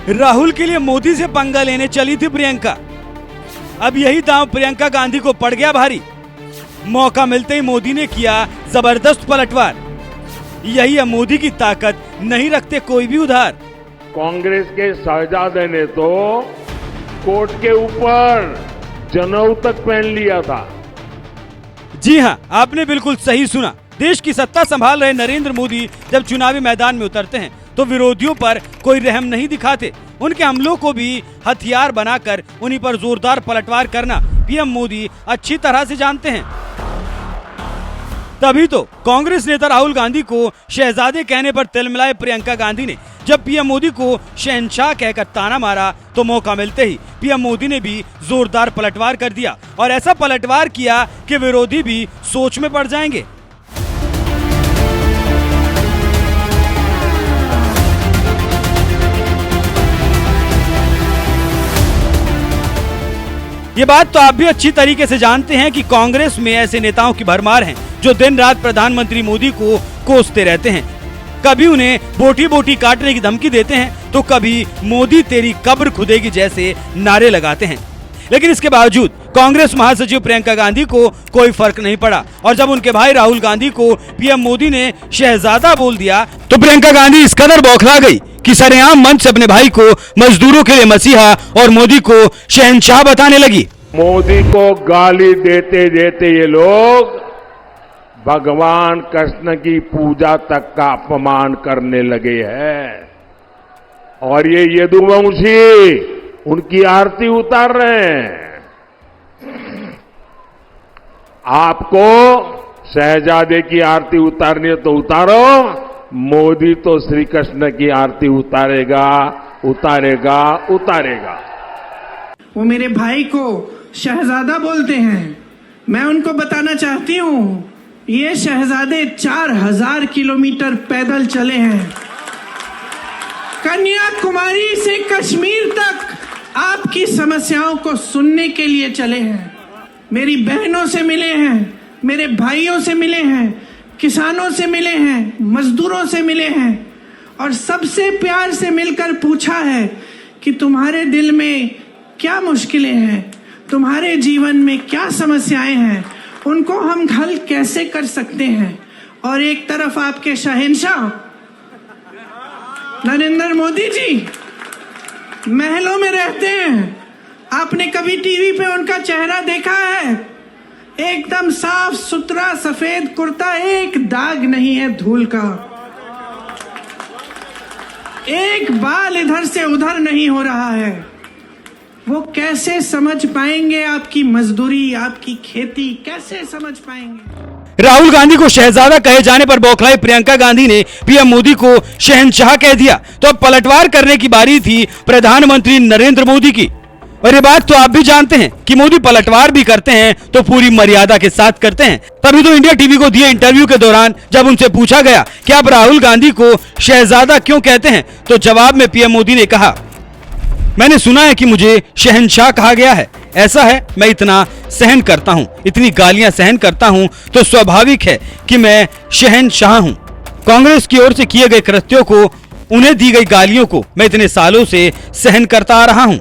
राहुल के लिए मोदी से पंगा लेने चली थी प्रियंका। अब यही दांव प्रियंका गांधी को पड़ गया भारी। मौका मिलते ही मोदी ने किया जबरदस्त पलटवार। यही है मोदी की ताकत, नहीं रखते कोई भी उधार। कांग्रेस के शहजादे ने तो कोर्ट के ऊपर जनेऊ तक पहन लिया था। जी हां, आपने बिल्कुल सही सुना। देश की सत्ता संभाल रहे नरेंद्र मोदी जब चुनावी मैदान में उतरते हैं तो विरोधियों पर कोई रहम नहीं दिखाते। उनके हमलों को भी हथियार बनाकर उन्हीं पर जोरदार पलटवार करना पीएम मोदी अच्छी तरह से जानते हैं। तभी तो कांग्रेस नेता राहुल गांधी को शहजादे कहने पर तिलमिलाए प्रियंका गांधी ने जब पीएम मोदी को शहंशाह कहकर ताना मारा तो मौका मिलते ही पीएम मोदी ने भी जोरदार पलटवार कर दिया। और ऐसा पलटवार किया कि विरोधी भी सोच में पड़ जाएंगे। ये बात तो आप भी अच्छी तरीके से जानते हैं कि कांग्रेस में ऐसे नेताओं की भरमार है जो दिन रात प्रधानमंत्री मोदी को कोसते रहते हैं। कभी उन्हें बोटी बोटी काटने की धमकी देते हैं तो कभी मोदी तेरी कब्र खुदेगी जैसे नारे लगाते हैं। लेकिन इसके बावजूद कांग्रेस महासचिव प्रियंका गांधी को कोई फर्क नहीं पड़ा और जब उनके भाई राहुल गांधी को पीएम मोदी ने शहजादा बोल दिया तो प्रियंका गांधी इस कदर बौखला गई कि सरेआम मंच से अपने भाई को मजदूरों के लिए मसीहा और मोदी को शहंशाह बताने लगी। मोदी को गाली देते देते ये लोग भगवान कृष्ण की पूजा तक का अपमान करने लगे हैं और ये यदुवंशी उनकी आरती उतार रहे हैं। आपको शहजादे की आरती उतारनी है तो उतारो, मोदी तो श्री कृष्ण की आरती उतारेगा उतारेगा उतारेगा। वो मेरे भाई को शहजादा बोलते हैं। मैं उनको बताना चाहती हूँ ये शहजादे 4000 किलोमीटर पैदल चले हैं। कन्याकुमारी से कश्मीर तक आपकी समस्याओं को सुनने के लिए चले हैं। मेरी बहनों से मिले हैं, मेरे भाइयों से मिले हैं, किसानों से मिले हैं, मजदूरों से मिले हैं और सबसे प्यार से मिलकर पूछा है कि तुम्हारे दिल में क्या मुश्किलें हैं, तुम्हारे जीवन में क्या समस्याएं हैं, उनको हम हल कैसे कर सकते हैं। और एक तरफ आपके शहंशाह नरेंद्र मोदी जी महलों में रहते हैं। आपने कभी टीवी पे उनका चेहरा देखा है? एकदम साफ सुथरा सफेद कुर्ता, एक दाग नहीं है धूल का, एक बाल इधर से उधर नहीं हो रहा है। वो कैसे समझ पाएंगे आपकी मजदूरी, आपकी खेती कैसे समझ पाएंगे? राहुल गांधी को शहजादा कहे जाने पर बौखलाई प्रियंका गांधी ने पीएम मोदी को शहंशाह कह दिया तो अब पलटवार करने की बारी थी प्रधानमंत्री नरेंद्र मोदी की। और ये बात तो आप भी जानते हैं कि मोदी पलटवार भी करते हैं तो पूरी मर्यादा के साथ करते हैं। तभी तो इंडिया टीवी को दिए इंटरव्यू के दौरान जब उनसे पूछा गया कि आप राहुल गांधी को शहजादा क्यों कहते हैं तो जवाब में पीएम मोदी ने कहा, मैंने सुना है कि मुझे शहंशाह कहा गया है। ऐसा है, मैं इतना सहन करता हूं, इतनी गालियां सहन करता हूं तो स्वाभाविक है कि मैं शहंशाह हूं। कांग्रेस की ओर से किए गए कृत्यों को, उन्हें दी गई गालियों को मैं इतने सालों से सहन करता आ रहा हूं।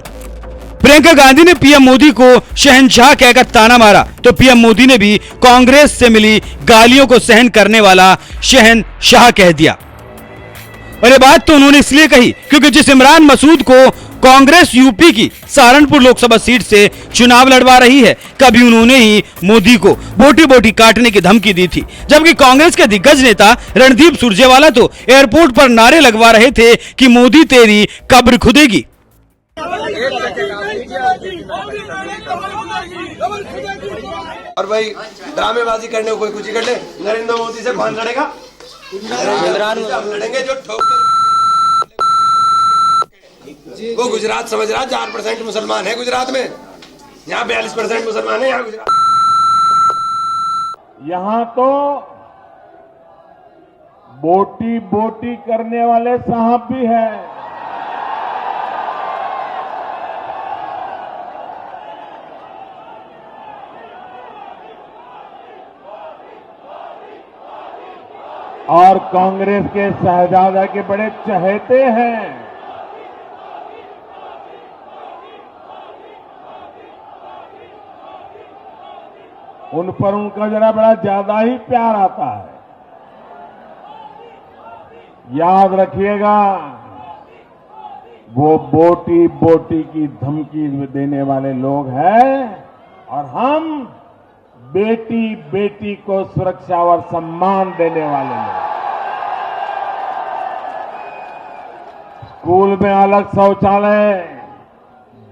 प्रियंका गांधी ने पीएम मोदी को शहंशाह कहकर ताना मारा तो पीएम मोदी ने भी कांग्रेस से मिली गालियों को सहन करने वाला शहंशाह कह दिया। और ये बात तो उन्होंने इसलिए कही क्योंकि जिस इमरान मसूद को कांग्रेस यूपी की सहारनपुर लोकसभा सीट से चुनाव लड़वा रही है, कभी उन्होंने ही मोदी को बोटी बोटी काटने की धमकी दी थी। जबकि कांग्रेस के दिग्गज नेता रणदीप सुरजेवाला तो एयरपोर्ट पर नारे लगवा रहे थे कि मोदी तेरी कब्र खुदेगी। और भाई ड्रामेबाजी करने को कोई कुछ ही कर ले, नरेंद्र मोदी से कौन लड़ेगा? लड़ेंगे जो ठोक। वो गुजरात समझ रहा 4% मुसलमान है गुजरात में, यहाँ 42% मुसलमान है। यहाँ गुजरात, यहाँ तो बोटी बोटी करने वाले साहब भी हैं। और कांग्रेस के शहजादा के बड़े चहेते हैं। उन पर उनका जरा बड़ा ज्यादा ही प्यार आता है। याद रखिएगा, वो बोटी बोटी की धमकी देने वाले लोग हैं और हम बेटी बेटी को सुरक्षा और सम्मान देने वाले लोग। स्कूल में अलग शौचालय,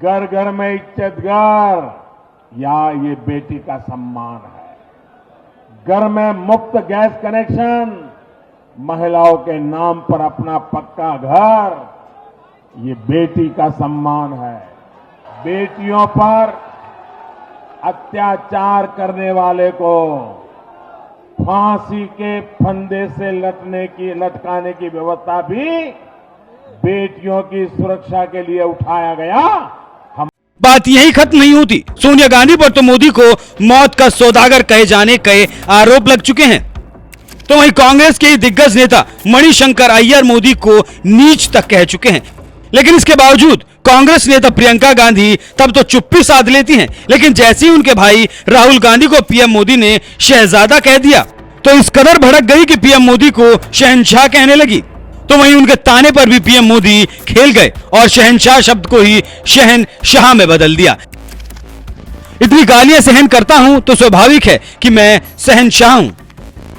घर घर में इज्जतघर, या ये बेटी का सम्मान है। घर में मुफ्त गैस कनेक्शन, महिलाओं के नाम पर अपना पक्का घर, ये बेटी का सम्मान है। बेटियों पर अत्याचार करने वाले को फांसी के फंदे से लटकाने की व्यवस्था भी बेटियों की सुरक्षा के लिए उठाया गया। बात यही खत्म नहीं होती। सोनिया गांधी पर तो मोदी को मौत का सौदागर कहे जाने के आरोप लग चुके हैं। तो वहीं कांग्रेस के दिग्गज नेता मणिशंकर अय्यर मोदी को नीच तक कह चुके हैं। लेकिन इसके बावजूद कांग्रेस नेता प्रियंका गांधी तब तो चुप्पी साध लेती हैं, लेकिन जैसे ही उनके भाई राहुल गांधी को पीएम मोदी ने शहजादा कह दिया तो इस कदर भड़क गई कि पीएम मोदी को शहंशाह कहने लगी। तो वहीं उनके ताने पर भी पीएम मोदी खेल गए और शहंशाह शब्द को ही शहनशाह में बदल दिया। इतनी गालियां सहन करता हूं तो स्वाभाविक है कि मैं शहंशाह हूं।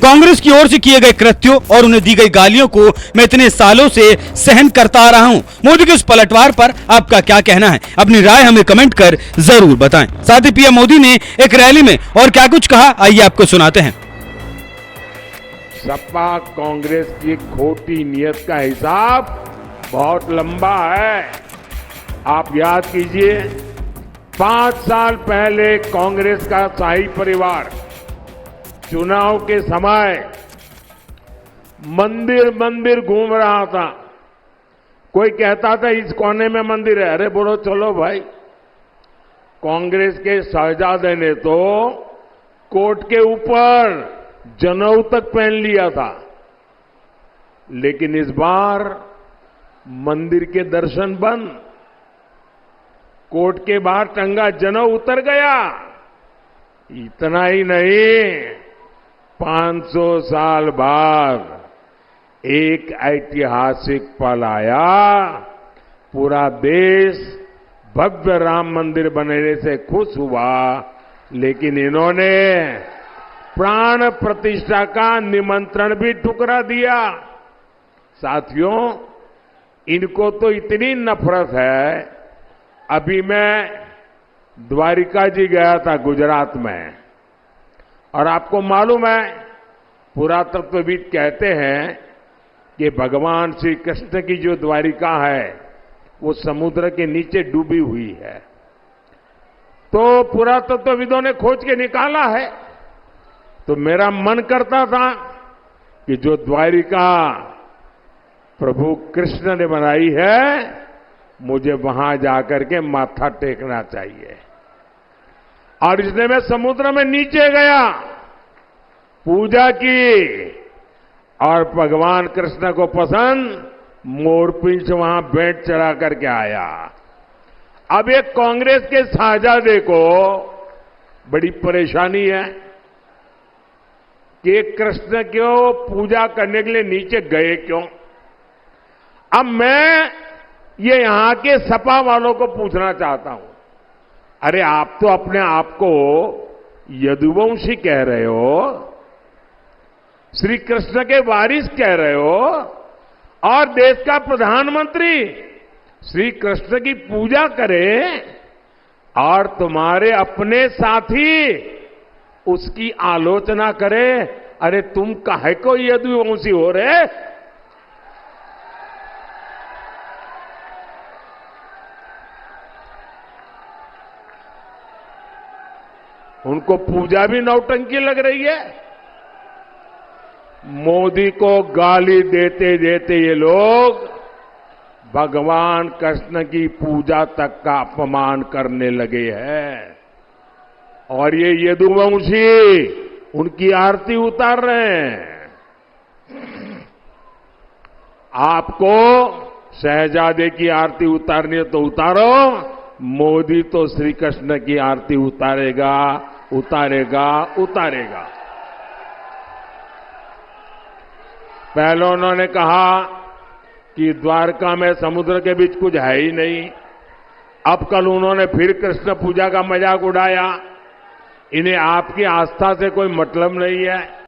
कांग्रेस की ओर से किए गए कृत्यों और उन्हें दी गई गालियों को मैं इतने सालों से सहन करता आ रहा हूं। मोदी के उस पलटवार पर आपका क्या कहना है? अपनी राय हमें कमेंट कर जरूर बताएं। साथ ही पीएम मोदी ने एक रैली में और क्या कुछ कहा, आइए आपको सुनाते हैं। सपा कांग्रेस की खोटी नीयत का हिसाब बहुत लंबा है। आप याद कीजिए, 5 साल पहले कांग्रेस का शाही परिवार चुनाव के समय मंदिर मंदिर घूम रहा था। कोई कहता था इस कोने में मंदिर है, अरे बोलो चलो भाई। कांग्रेस के शहजादे ने तो कोर्ट के ऊपर जनेऊ तक पहन लिया था। लेकिन इस बार मंदिर के दर्शन बंद, कोर्ट के बाहर टंगा जनेऊ उतर गया। इतना ही नहीं, 500 साल बाद एक ऐतिहासिक पल आया। पूरा देश भव्य राम मंदिर बनने से खुश हुआ, लेकिन इन्होंने प्राण प्रतिष्ठा का निमंत्रण भी ठुकरा दिया। साथियों, इनको तो इतनी नफरत है। अभी मैं द्वारिका जी गया था गुजरात में, और आपको मालूम है, पुरातत्वविद कहते हैं कि भगवान श्री कृष्ण की जो द्वारिका है वो समुद्र के नीचे डूबी हुई है। तो पुरातत्वविदों ने खोज के निकाला है। तो मेरा मन करता था कि जो द्वारिका प्रभु कृष्ण ने बनाई है, मुझे वहां जाकर के माथा टेकना चाहिए। और इसलिए मैं समुद्र में नीचे गया, पूजा की, और भगवान कृष्ण को पसंद मोरपिंच वहां भेंट चढ़ा करके आया। अब एक कांग्रेस के शहजादे को बड़ी परेशानी है कि कृष्ण क्यों पूजा करने के लिए नीचे गए क्यों। अब मैं ये यहां के सपा वालों को पूछना चाहता हूं, अरे आप तो अपने आप को यदुवंशी कह रहे हो, श्री कृष्ण के वारिस कह रहे हो, और देश का प्रधानमंत्री श्री कृष्ण की पूजा करे, और तुम्हारे अपने साथी उसकी आलोचना करे। अरे तुम काहे को यदुवंशी हो रहे? उनको पूजा भी नौटंकी लग रही है। मोदी को गाली देते देते ये लोग भगवान कृष्ण की पूजा तक का अपमान करने लगे हैं, और ये यदुवंशी उनकी आरती उतार रहे हैं। आपको शहजादे की आरती उतारनी है तो उतारो, मोदी तो श्री कृष्ण की आरती उतारेगा, उतारेगा उतारेगा। पहले उन्होंने कहा कि द्वारका में समुद्र के बीच कुछ है ही नहीं। अब कल उन्होंने फिर कृष्ण पूजा का मजाक उड़ाया। इन्हें आपकी आस्था से कोई मतलब नहीं है।